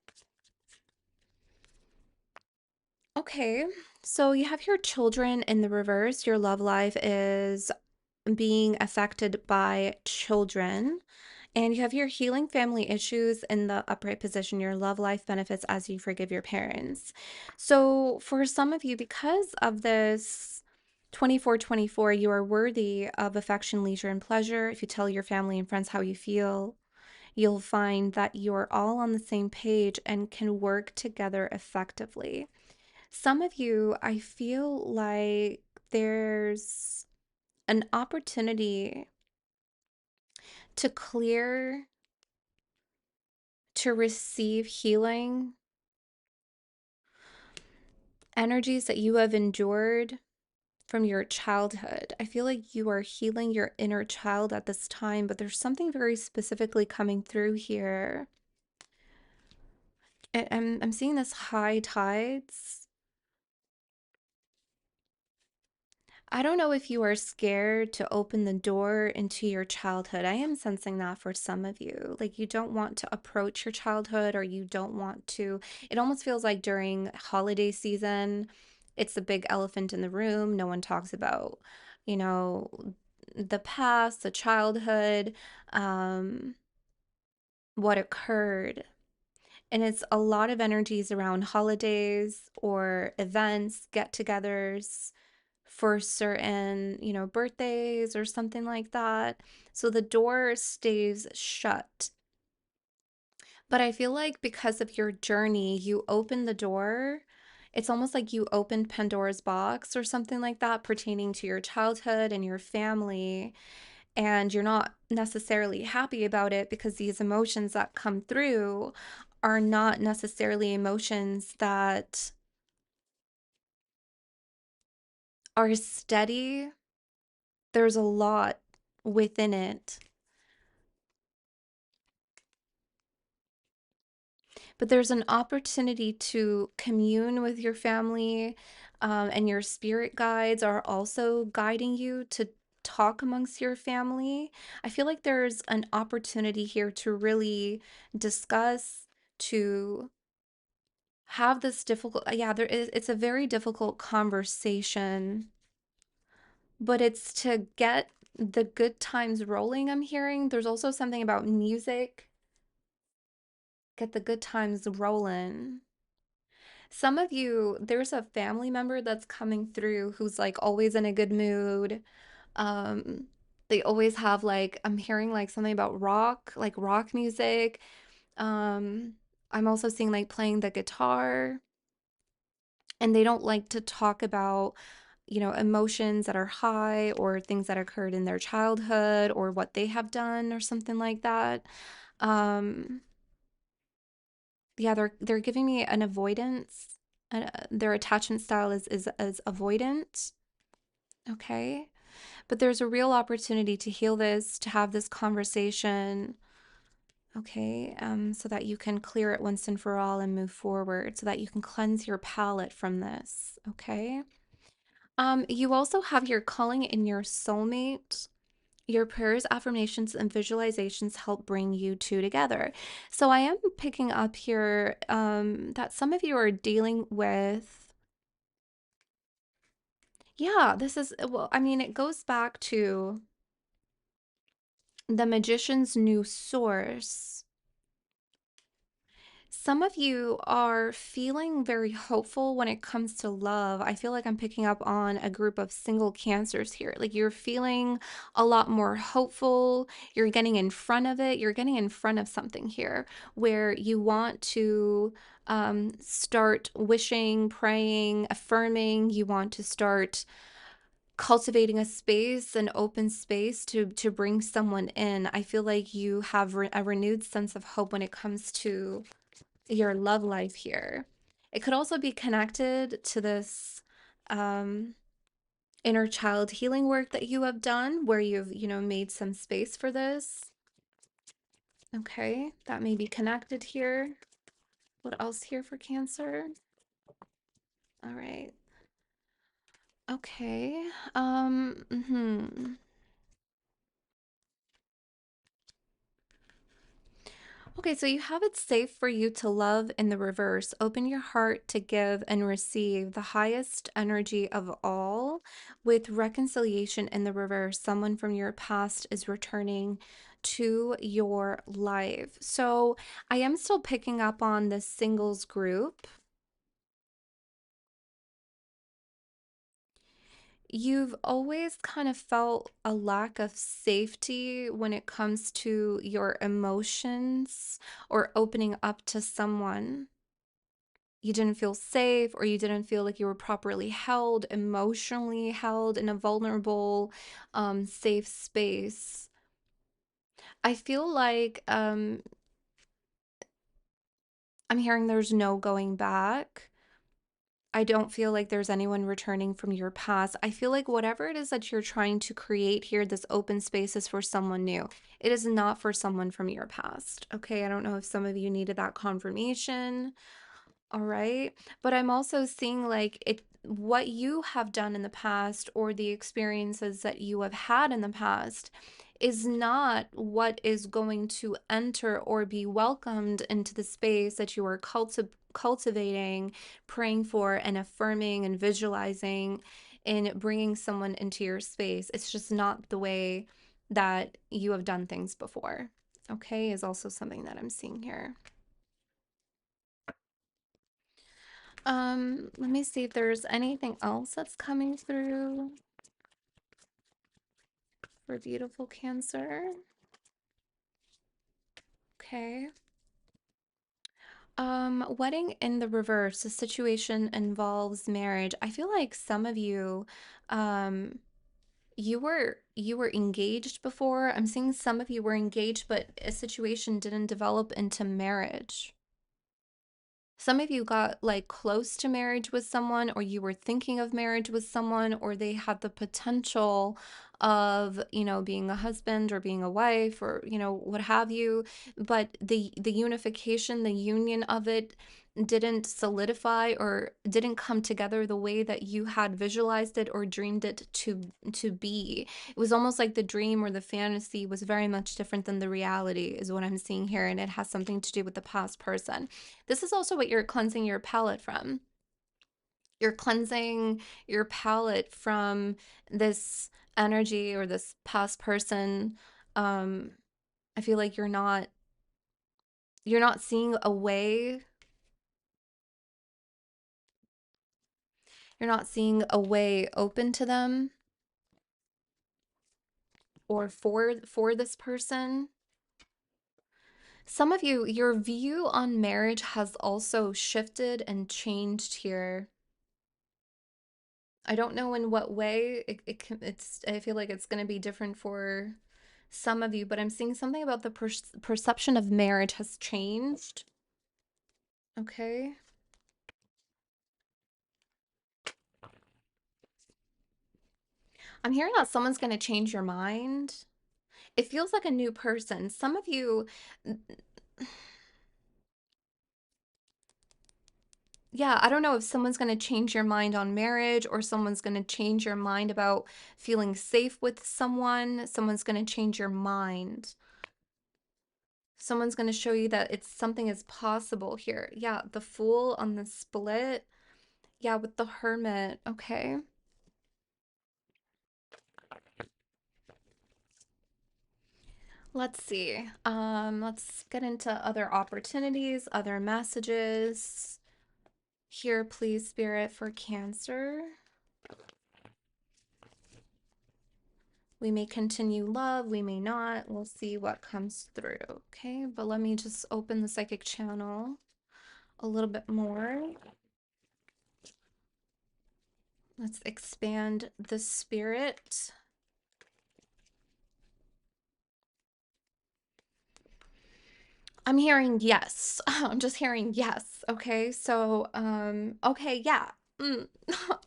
Okay, so you have your children in the reverse. Your love life is being affected by children. And you have your healing family issues in the upright position. Your love life benefits as you forgive your parents. So, for some of you, because of this 24/24, you are worthy of affection, leisure, and pleasure. If you tell your family and friends how you feel, you'll find that you're all on the same page and can work together effectively. Some of you, I feel like there's an opportunity to clear, to receive healing energies that you have endured from your childhood. I feel like you are healing your inner child at this time, but there's something very specifically coming through here. I'm seeing this high tides. I don't know if you are scared to open the door into your childhood. I am sensing that for some of you. Like you don't want to approach your childhood or you don't want to. It almost feels like during holiday season, it's the big elephant in the room. No one talks about, you know, the past, the childhood, um, what occurred. And it's a lot of energies around holidays or events, get togethers for certain, birthdays or something like that. So the door stays shut. But I feel like because of your journey, you open the door. It's almost like you opened Pandora's box or something like that pertaining to your childhood and your family. And you're not necessarily happy about it because these emotions that come through are not necessarily emotions that are steady. There's a lot within it. But there's an opportunity to commune with your family, and your spirit guides are also guiding you to talk amongst your family. I feel like there's an opportunity here to really discuss, to have this difficult, yeah, it's a very difficult conversation, but it's to get the good times rolling, I'm hearing. There's also something about music, get the good times rolling. Some of you, there's a family member that's coming through who's like always in a good mood. Um, they always have like, I'm hearing like something about rock, like rock music. Um, I'm also seeing like playing the guitar, and they don't like to talk about, emotions that are high or things that occurred in their childhood or what they have done or something like that. Um, yeah, they're giving me an avoidance. Their attachment style is avoidant. Okay, but there's a real opportunity to heal this, to have this conversation. Okay, so that you can clear it once and for all and move forward, so that you can cleanse your palate from this. Okay. You also have your calling in your soulmate. Your prayers, affirmations, and visualizations help bring you two together. So I am picking up here that some of you are dealing with, yeah, this is, well, I mean, it goes back to the magician's new source. Some of you are feeling very hopeful when it comes to love. I feel like I'm picking up on a group of single cancers here. Like you're feeling a lot more hopeful. You're getting in front of it. You're getting in front of something here where you want to start wishing, praying, affirming. You want to start cultivating a space, an open space to bring someone in. I feel like you have a renewed sense of hope when it comes to your love life here. It could also be connected to this um, inner child healing work that you have done where you've, made some space for this. Okay, that may be connected here. What else here for Cancer? All right. Okay. Okay, so you have it safe for you to love in the reverse. Open your heart to give and receive the highest energy of all. With reconciliation in the reverse, someone from your past is returning to your life. So I am still picking up on this singles group. You've always kind of felt a lack of safety when it comes to your emotions or opening up to someone. You didn't feel safe, or you didn't feel like you were properly held, emotionally held in a vulnerable, safe space. I feel like I'm hearing there's no going back. I don't feel like there's anyone returning from your past. I feel like whatever it is that you're trying to create here, this open space is for someone new. It is not for someone from your past. Okay, I don't know if some of you needed that confirmation. All right. But I'm also seeing like what you have done in the past or the experiences that you have had in the past is not what is going to enter or be welcomed into the space that you are cultivating, praying for, and affirming and visualizing and bringing someone into your space. It's just not the way that you have done things before. Okay, is also something that I'm seeing here. Let me see if there's anything else that's coming through for beautiful Cancer. Okay. Wedding in the reverse. The situation involves marriage. I feel like some of you, um, you were engaged before. I'm seeing some of you were engaged, but a situation didn't develop into marriage. Some of you got like close to marriage with someone, or you were thinking of marriage with someone, or they had the potential of, being a husband or being a wife or, what have you. But the unification, the union of it didn't solidify or didn't come together the way that you had visualized it or dreamed it to be. It was almost like the dream or the fantasy was very much different than the reality, is what I'm seeing here, and it has something to do with the past person. This is also what you're cleansing your palette from. You're cleansing your palette from this energy or this past person. Um, I feel like you're not seeing a way, you're not seeing a way open to them or for this person. Some of you, your view on marriage has also shifted and changed here. I don't know in what way I feel like it's going to be different for some of you, but I'm seeing something about the perception of marriage has changed. Okay. I'm hearing that someone's going to change your mind. It feels like a new person. Some of you, yeah, I don't know if someone's going to change your mind on marriage, or someone's going to change your mind about feeling safe with someone. Someone's going to change your mind. Someone's going to show you that it's something is possible here. Yeah, the Fool on the split. Yeah, with the Hermit. Okay. Let's see. Let's get into other opportunities, other messages. Here, please, Spirit, for Cancer. We may continue love, we may not. We'll see what comes through. Okay, but let me just open the psychic channel a little bit more. Let's expand the spirit. I'm hearing yes. I'm just hearing yes. Okay. So, okay, yeah. Mm.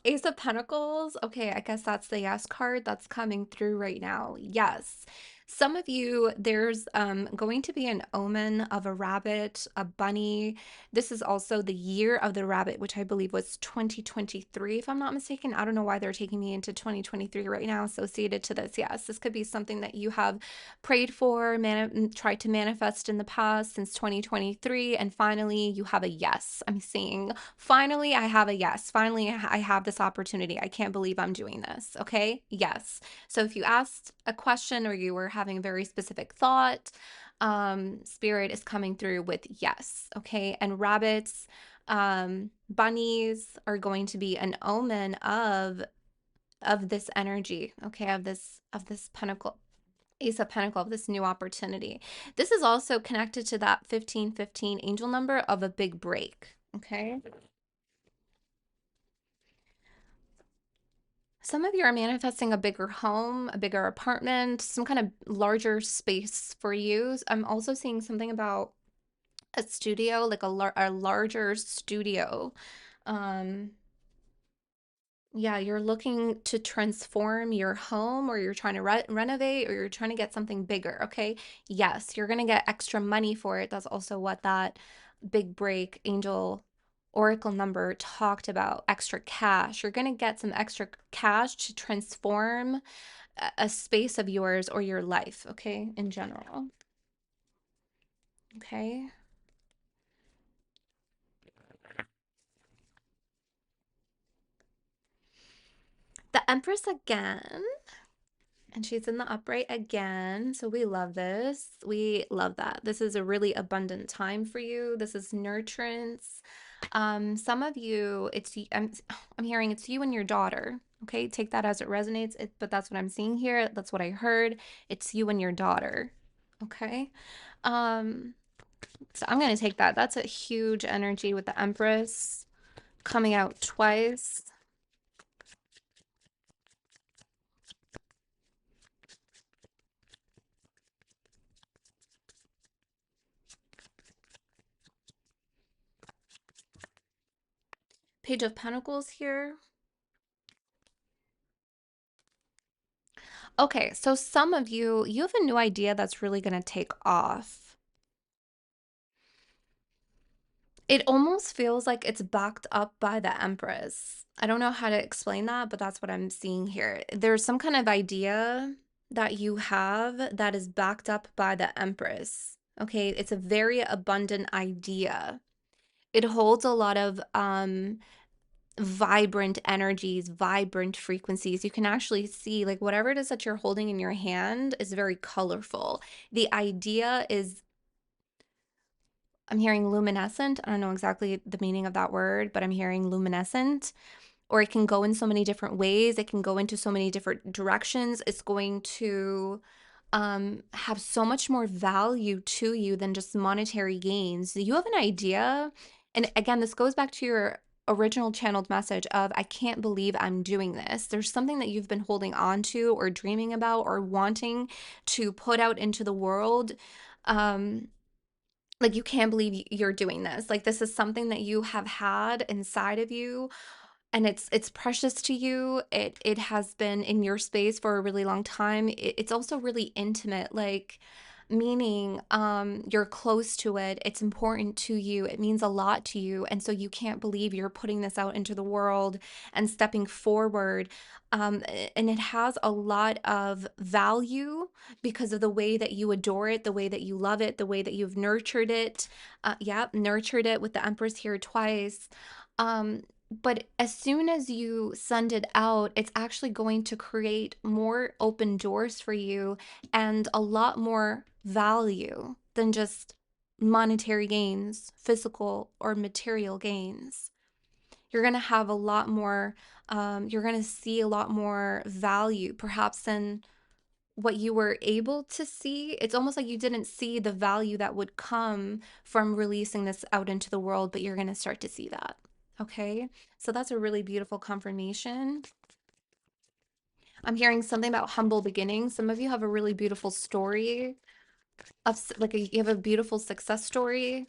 Ace of Pentacles. Okay, I guess that's the yes card that's coming through right now. Yes. Some of you, there's going to be an omen of a rabbit, a bunny. This is also the year of the rabbit, which I believe was 2023, if I'm not mistaken. I don't know why they're taking me into 2023 right now associated to this. Yes, this could be something that you have prayed for, tried to manifest in the past since 2023, and finally you have a yes. I'm seeing finally, I have a yes. Finally, I have this opportunity. I can't believe I'm doing this. Okay. Yes. So if you asked a question or you were having a very specific thought, spirit is coming through with yes. Okay. And rabbits, bunnies are going to be an omen of this energy. Okay. Of this pentacle. Ace of Pentacle of this new opportunity. This is also connected to that 1515 angel number of a big break. Okay. Some of you are manifesting a bigger home, a bigger apartment, some kind of larger space for you. I'm also seeing something about a studio, like a larger studio. Um, yeah, you're looking to transform your home or you're trying to renovate or you're trying to get something bigger, okay? Yes, you're going to get extra money for it. That's also what that big break angel oracle number talked about, extra cash. You're going to get some extra cash to transform a space of yours or your life, okay, in general. Okay. The Empress again. And she's in the upright again. So we love this. We love that. This is a really abundant time for you. This is nurturance. Some of you, I'm hearing it's you and your daughter. Okay, take that as it resonates. But that's what I'm seeing here. That's what I heard. It's you and your daughter. Okay. Um, so I'm gonna take that. That's a huge energy with the Empress coming out twice. Page of Pentacles here. Okay, so some of you, you have a new idea that's really going to take off. It almost feels like it's backed up by the Empress. I don't know how to explain that, but that's what I'm seeing here. There's some kind of idea that you have that is backed up by the Empress. Okay, it's a very abundant idea. It holds a lot of vibrant energies, vibrant frequencies. You can actually see like whatever it is that you're holding in your hand is very colorful. The idea is, I'm hearing luminescent. I don't know exactly the meaning of that word, but I'm hearing luminescent, or it can go in so many different ways. It can go into so many different directions. It's going to have so much more value to you than just monetary gains. You have an idea. And again, this goes back to your original channeled message of, I can't believe I'm doing this. There's something that you've been holding on to or dreaming about or wanting to put out into the world. Um, like you can't believe you're doing this. Like this is something that you have had inside of you and it's precious to you. It has been in your space for a really long time. It's also really intimate, like meaning you're close to it. It's important to you. It means a lot to you. And so you can't believe you're putting this out into the world and stepping forward. And it has a lot of value because of the way that you adore it, the way that you love it, the way that you've nurtured it. Yeah, nurtured it with the Empress here twice. But as soon as you send it out, it's actually going to create more open doors for you and a lot more value than just monetary gains, physical or material gains. You're going to have a lot more, you're going to see a lot more value, perhaps than what you were able to see. It's almost like you didn't see the value that would come from releasing this out into the world, but you're going to start to see that. Okay. So that's a really beautiful confirmation. I'm hearing something about humble beginnings. Some of you have a really beautiful story of you have a beautiful success story.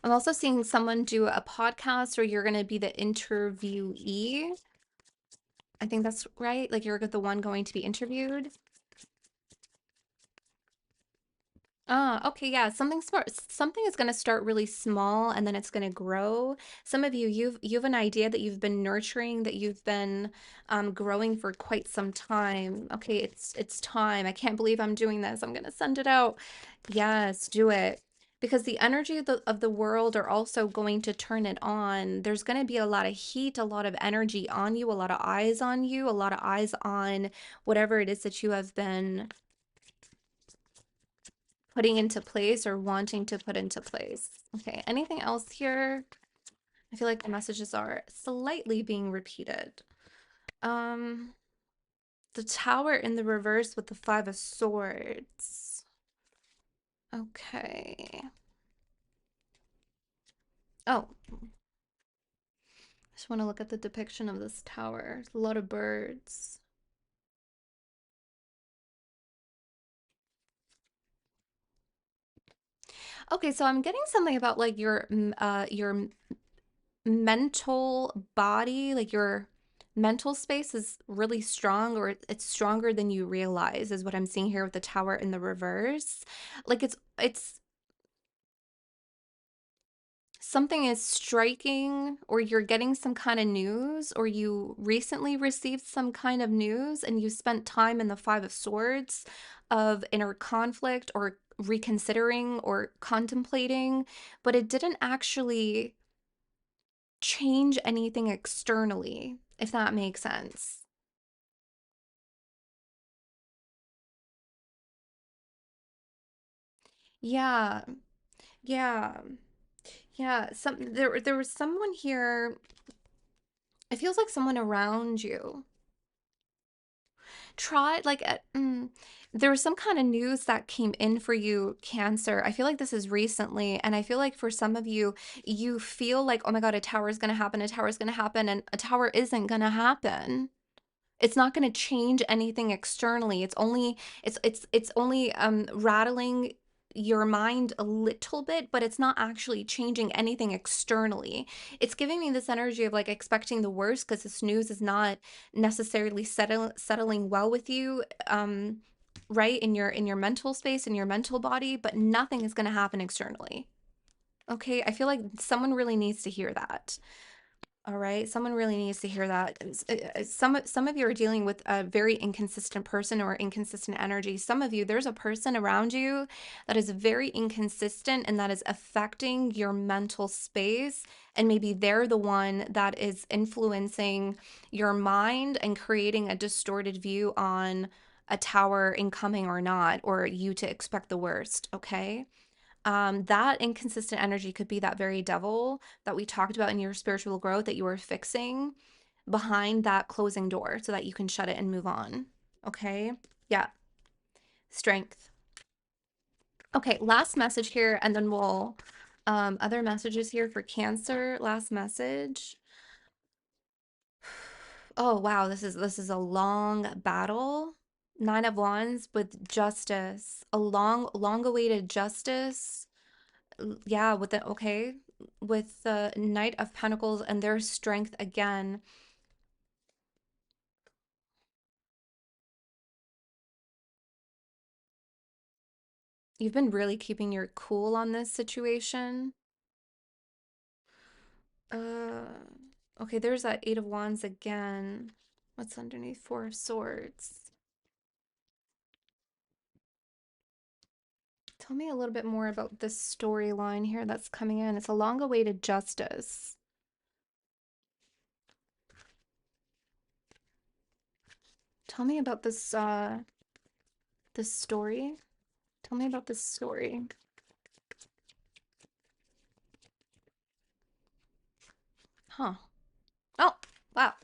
I'm also seeing someone do a podcast or you're going to be the interviewee. I think that's right. Like you're the one going to be interviewed. Okay, yeah. Something smart. Something is going to start really small and then it's going to grow. Some of you, you've an idea that you've been nurturing, that you've been growing for quite some time. Okay, it's time. I can't believe I'm doing this. I'm going to send it out. Yes, do it. Because the energy of the world are also going to turn it on. There's going to be a lot of heat, a lot of energy on you, a lot of eyes on you, a lot of eyes on whatever it is that you have been putting into place or wanting to put into place. Okay, anything else here? I feel like the messages are slightly being repeated. Um, the tower in the reverse with the five of swords. Okay. Oh, I just want to look at the depiction of this tower. There's a lot of birds. Okay, so I'm getting something about like your mental body, like your mental space is really strong or it's stronger than you realize is what I'm seeing here with the tower in the reverse. Like it's something is striking or you're getting some kind of news or you recently received some kind of news and you spent time in the five of swords of inner conflict or reconsidering or contemplating, but it didn't actually change anything externally, if that makes sense. Yeah, yeah, yeah. There was someone here. It feels like someone around you. Try like there was some kind of news that came in for you, Cancer. I feel like this is recently, and I feel like for some of you, you feel like, oh my God, a tower is gonna happen, a tower is gonna happen, and a tower isn't gonna happen. It's not going to change anything externally. It's only rattling your mind a little bit, but it's not actually changing anything externally. It's giving me this energy of like expecting the worst because this news is not necessarily settling well with you, right, in your mental space, in your mental body, but nothing is going to happen externally. Okay, I feel like someone really needs to hear that. All right, someone really needs to hear that. Some of you are dealing with a very inconsistent person or inconsistent energy. Some of you, there's a person around you that is very inconsistent and that is affecting your mental space. And maybe they're the one that is influencing your mind and creating a distorted view on a tower incoming or not, or you to expect the worst. Okay. That inconsistent energy could be that very devil that we talked about in your spiritual growth that you are fixing behind that closing door so that you can shut it and move on. Okay. Yeah. Strength. Okay. Last message here, and then we'll, other messages here for Cancer. Last message. Oh, wow. This is a long battle. Nine of Wands with justice, a long awaited justice. Yeah, with the okay, with the Knight of Pentacles and their strength again. You've been really keeping your cool on this situation. Uh, okay, there's that Eight of Wands again. What's underneath Four of Swords? Tell me a little bit more about this storyline here that's coming in. It's a long-awaited justice. Tell me about this story. Tell me about this story. Huh. Oh, wow.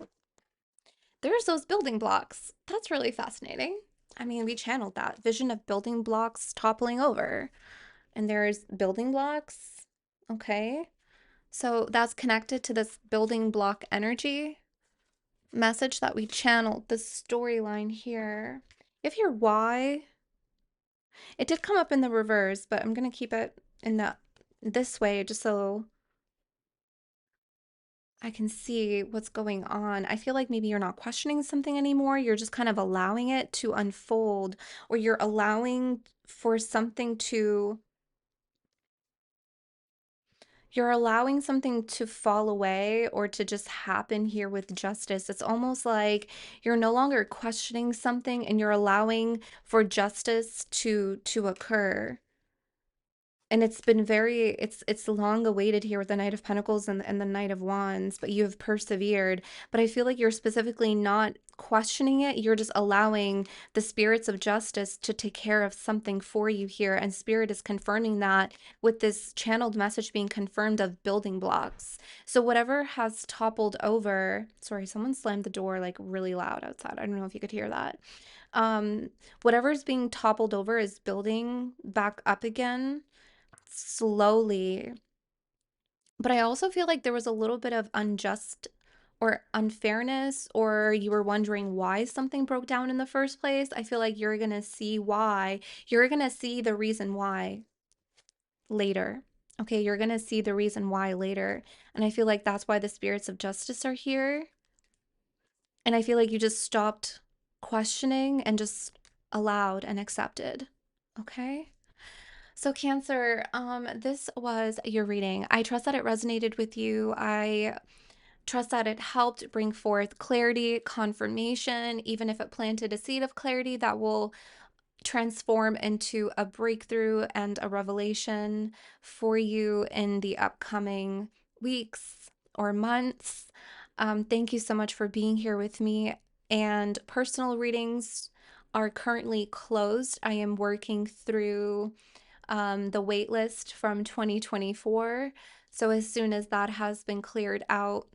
There's those building blocks. That's really fascinating. I mean, we channeled that vision of building blocks toppling over, and there's building blocks. Okay. So that's connected to this building block energy message that we channeled, this storyline here. If your why, it did come up in the reverse, but I'm going to keep it in the this way just so I can see what's going on. I feel like maybe you're not questioning something anymore. You're just kind of allowing it to unfold, or you're allowing for something to, you're allowing something to fall away or to just happen here with justice. It's almost like you're no longer questioning something and you're allowing for justice to occur. And it's been very, it's long awaited here with the Knight of Pentacles and the Knight of Wands, but you have persevered. But I feel like you're specifically not questioning it. You're just allowing the spirits of justice to take care of something for you here. And Spirit is confirming that with this channeled message being confirmed of building blocks. So whatever has toppled over, sorry, someone slammed the door like really loud outside. I don't know if you could hear that. Um, whatever is being toppled over is building back up again slowly. But I also feel like there was a little bit of unjust or unfairness, or you were wondering why something broke down in the first place. I feel like you're going to see why. You're going to see the reason why later. Okay, you're going to see the reason why later. And I feel like that's why the spirits of justice are here. And I feel like you just stopped questioning and just allowed and accepted. Okay? So Cancer, this was your reading. I trust that it resonated with you. I trust that it helped bring forth clarity, confirmation, even if it planted a seed of clarity that will transform into a breakthrough and a revelation for you in the upcoming weeks or months. Thank you so much for being here with me. And personal readings are currently closed. I am working through the wait list from 2024. So as soon as that has been cleared out,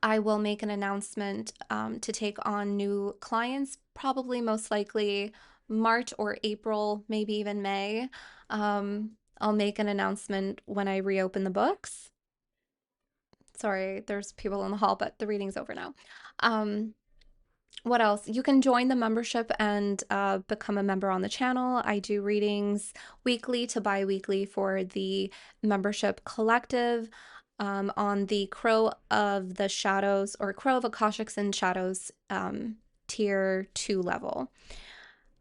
I will make an announcement to take on new clients, probably most likely March or April, maybe even May. I'll make an announcement when I reopen the books. Sorry, there's people in the hall, but the reading's over now. Um, what else? You can join the membership and become a member on the channel. I do readings weekly to bi-weekly for the membership collective on the Crow of the Shadows or Crow of Akashics and Shadows tier 2 level.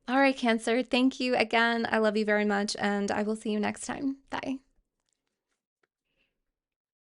All right, Cancer. Thank you again. I love you very much, and I will see you next time. Bye.